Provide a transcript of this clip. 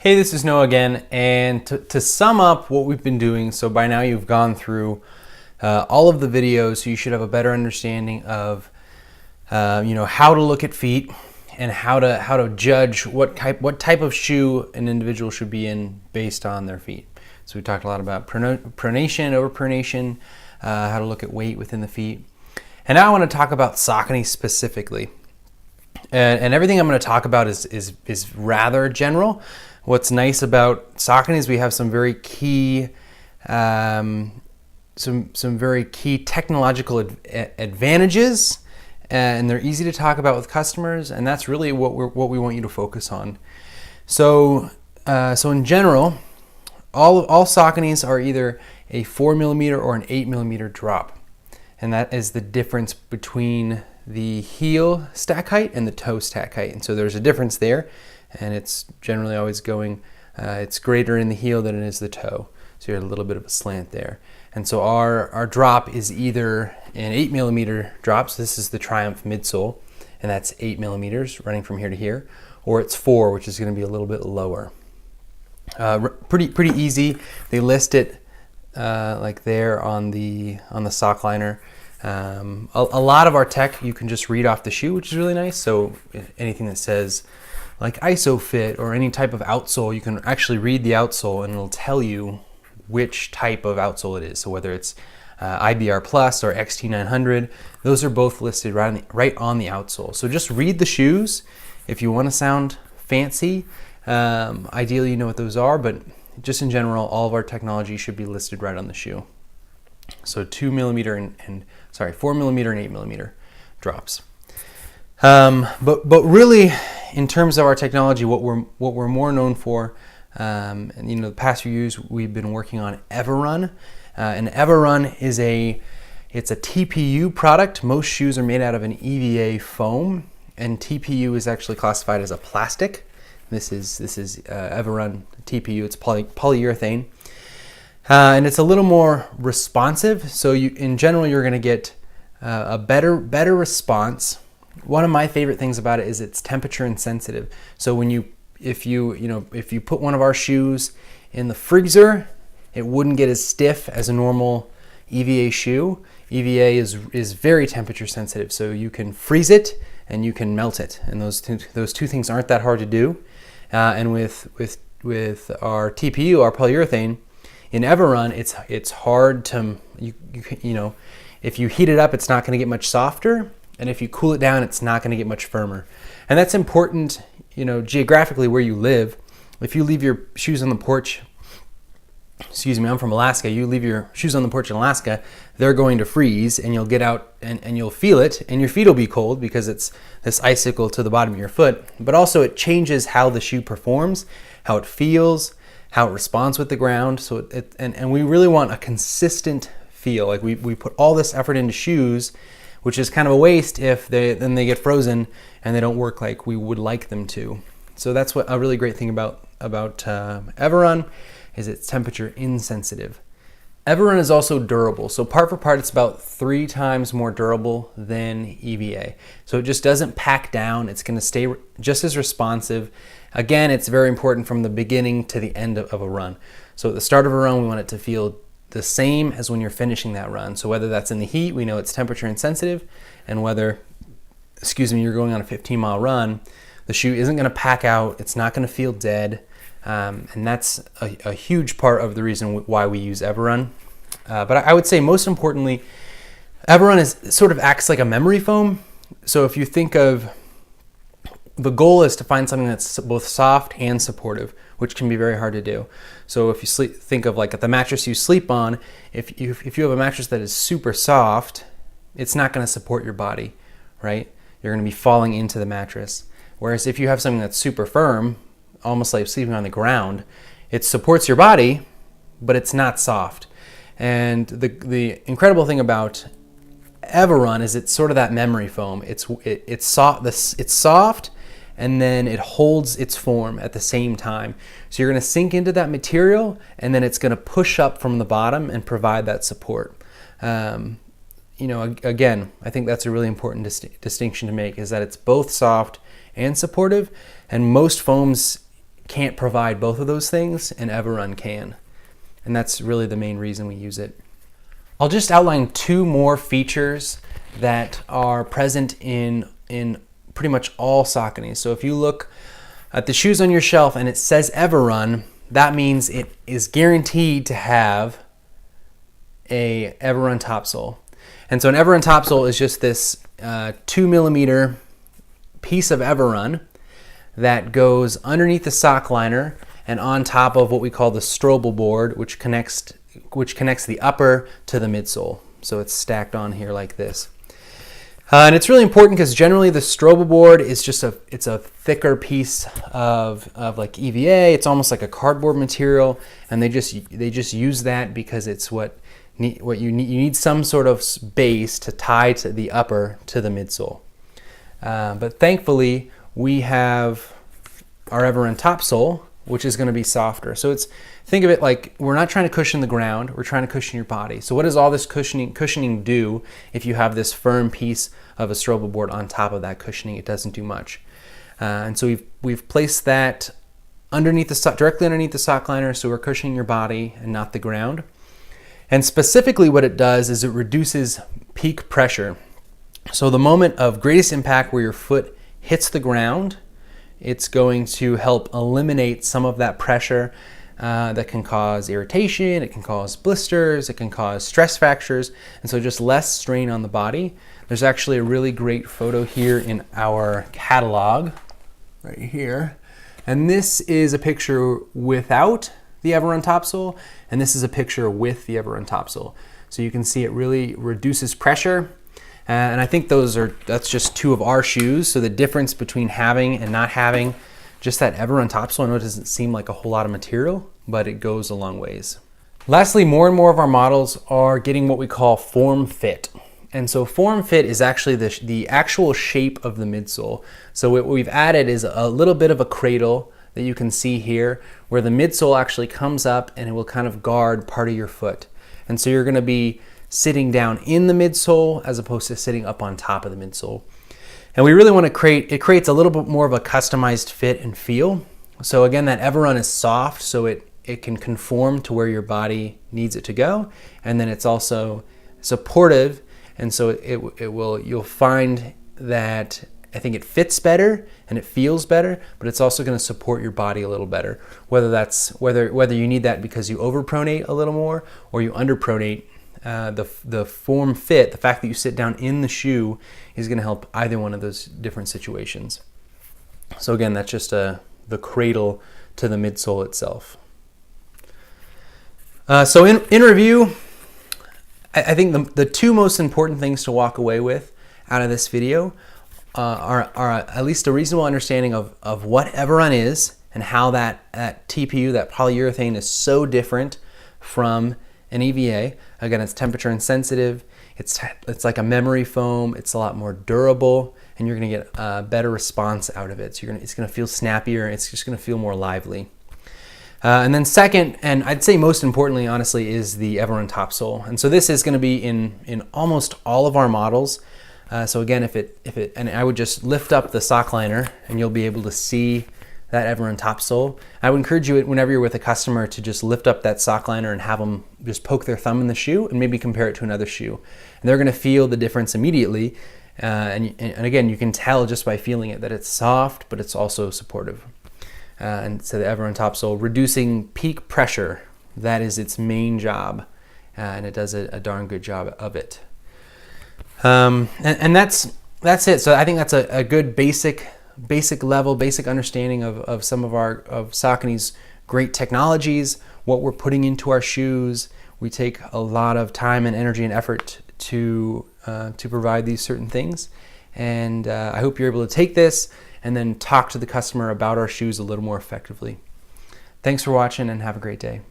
Hey, this is Noah again, and to sum up what we've been doing, so by now you've gone through all of the videos, so you should have a better understanding of how to look at feet and how to judge what type of shoe an individual should be in based on their feet. So we talked a lot about pronation, overpronation, how to look at weight within the feet, and now I want to talk about Saucony specifically. And everything I'm going to talk about is rather general. What's nice about Saucony is we have some very key very key technological advantages, and they're easy to talk about with customers, and that's really what we want you to focus on. So in general, all Sauconys are either a 4mm or an 8mm drop, and that is the difference between the heel stack height and the toe stack height. And so there's a difference there, and it's generally always going, it's greater in the heel than it is the toe. So you have a little bit of a slant there. And so our drop is either an 8mm drop, so this is the Triumph midsole, and that's 8mm running from here to here, or it's 4, which is going to be a little bit lower. Pretty easy. They list it like there on the sock liner. A lot of our tech you can just read off the shoe, which is really nice. So anything that says like ISOFIT or any type of outsole, you can actually read the outsole and it'll tell you which type of outsole it is. So whether it's IBR Plus or XT900, those are both listed right on the outsole. So just read the shoes if you want to sound fancy. Ideally you know what those are, but just in general, all of our technology should be listed right on the shoe. So 2mm and 4mm and 8mm drops. But really, in terms of our technology, what we're more known for, and the past few years we've been working on Everrun, and Everrun is it's a TPU product. Most shoes are made out of an EVA foam, and TPU is actually classified as a plastic. This is Everrun TPU. It's polyurethane. And it's a little more responsive, so in general you're going to get a better response. One of my favorite things about it is it's temperature insensitive. So if you put one of our shoes in the freezer, it wouldn't get as stiff as a normal EVA shoe. EVA is very temperature sensitive, so you can freeze it and you can melt it, and those two things aren't that hard to do. And with our TPU, our polyurethane, in Everrun, it's hard to, if you heat it up, it's not going to get much softer, and if you cool it down, it's not going to get much firmer. And that's important, geographically where you live. If you leave your shoes on the porch, I'm from Alaska, you leave your shoes on the porch in Alaska, they're going to freeze, and you'll get out and you'll feel it, and your feet will be cold because it's this icicle to the bottom of your foot. But also it changes how the shoe performs, how it feels, how it responds with the ground. So and we really want a consistent feel. Like we put all this effort into shoes, which is kind of a waste if they get frozen and they don't work like we would like them to. So that's what a really great thing about Everrun is it's temperature insensitive. Everrun is also durable. So part for part, it's about 3 times more durable than EVA. So it just doesn't pack down. It's going to stay just as responsive. Again, it's very important from the beginning to the end of a run. So at the start of a run, we want it to feel the same as when you're finishing that run. So whether that's in the heat, we know it's temperature insensitive, and whether, you're going on a 15-mile run, the shoe isn't going to pack out. It's not going to feel dead. And that's a huge part of the reason why we use Everrun. But I would say most importantly, Everrun sort of acts like a memory foam. So if you think of, the goal is to find something that's both soft and supportive, which can be very hard to do. So if you think of like the mattress you sleep on, if you have a mattress that is super soft, it's not going to support your body, right? You're going to be falling into the mattress. Whereas if you have something that's super firm, almost like sleeping on the ground, it supports your body, but it's not soft. And the incredible thing about Everrun is it's sort of that memory foam. It's soft, and then it holds its form at the same time. So you're going to sink into that material, and then it's going to push up from the bottom and provide that support. Again, I think that's a really important distinction to make, is that it's both soft and supportive, and most foams can't provide both of those things, and Everrun can. And that's really the main reason we use it. I'll just outline 2 more features that are present in pretty much all Sauconys. So if you look at the shoes on your shelf and it says Everrun, that means it is guaranteed to have a Everrun topsole. And so an Everrun topsole is just this 2mm piece of Everrun that goes underneath the sock liner and on top of what we call the strobel board, which connects the upper to the midsole. So it's stacked on here like this. And it's really important because generally the strobel board is just a thicker piece of like EVA. It's almost like a cardboard material, and they just use that because it's what you need. You need some sort of base to tie to the upper to the midsole. But thankfully we have our Everrun topsole, which is going to be softer. So think of it like we're not trying to cushion the ground, we're trying to cushion your body. So what does all this cushioning do if you have this firm piece of a strobel board on top of that cushioning? It doesn't do much. And so we've placed that directly underneath the sock liner, so we're cushioning your body and not the ground. And specifically what it does is it reduces peak pressure. So the moment of greatest impact where your foot hits the ground, it's going to help eliminate some of that pressure that can cause irritation, it can cause blisters, it can cause stress fractures, and so just less strain on the body. There's actually a really great photo here in our catalog, right here. And this is a picture without the Everrun topsole, and this is a picture with the Everrun topsole. So you can see it really reduces pressure. And I think that's just 2 of our shoes. So the difference between having and not having just that Everrun topsole, I know it doesn't seem like a whole lot of material, but it goes a long ways. Lastly, more and more of our models are getting what we call form fit. And so form fit is actually the actual shape of the midsole. So what we've added is a little bit of a cradle that you can see here, where the midsole actually comes up and it will kind of guard part of your foot. And so you're going to be sitting down in the midsole as opposed to sitting up on top of the midsole. And we really want to creates a little bit more of a customized fit and feel. So again, that Everrun is soft, so it can conform to where your body needs it to go. And then it's also supportive, and so you'll find that I think it fits better and it feels better, but it's also going to support your body a little better. Whether you need that because you overpronate a little more or you underpronate. The form fit, the fact that you sit down in the shoe, is going to help either one of those different situations. So again, that's just the cradle to the midsole itself. So in review, I think the 2 most important things to walk away with out of this video are at least a reasonable understanding of what Everrun is and how that TPU, that polyurethane, is so different from an EVA. Again, it's temperature insensitive, it's like a memory foam, it's a lot more durable, and you're going to get a better response out of it. So it's going to feel snappier, it's just going to feel more lively. And then second, and I'd say most importantly, honestly, is the Everrun topsole. And so this is going to be in almost all of our models. So again, and I would just lift up the sock liner and you'll be able to see that Everrun topsole. I would encourage you, whenever you're with a customer, to just lift up that sock liner and have them just poke their thumb in the shoe and maybe compare it to another shoe. And they're going to feel the difference immediately. And again, you can tell just by feeling it that it's soft, but it's also supportive. And so the Everrun topsole, reducing peak pressure, that is its main job. And it does a darn good job of it. And that's it. So I think that's a good basic understanding of some of Saucony's great technologies, what we're putting into our shoes. We take a lot of time and energy and effort to provide these certain things. And I hope you're able to take this and then talk to the customer about our shoes a little more effectively. Thanks for watching and have a great day.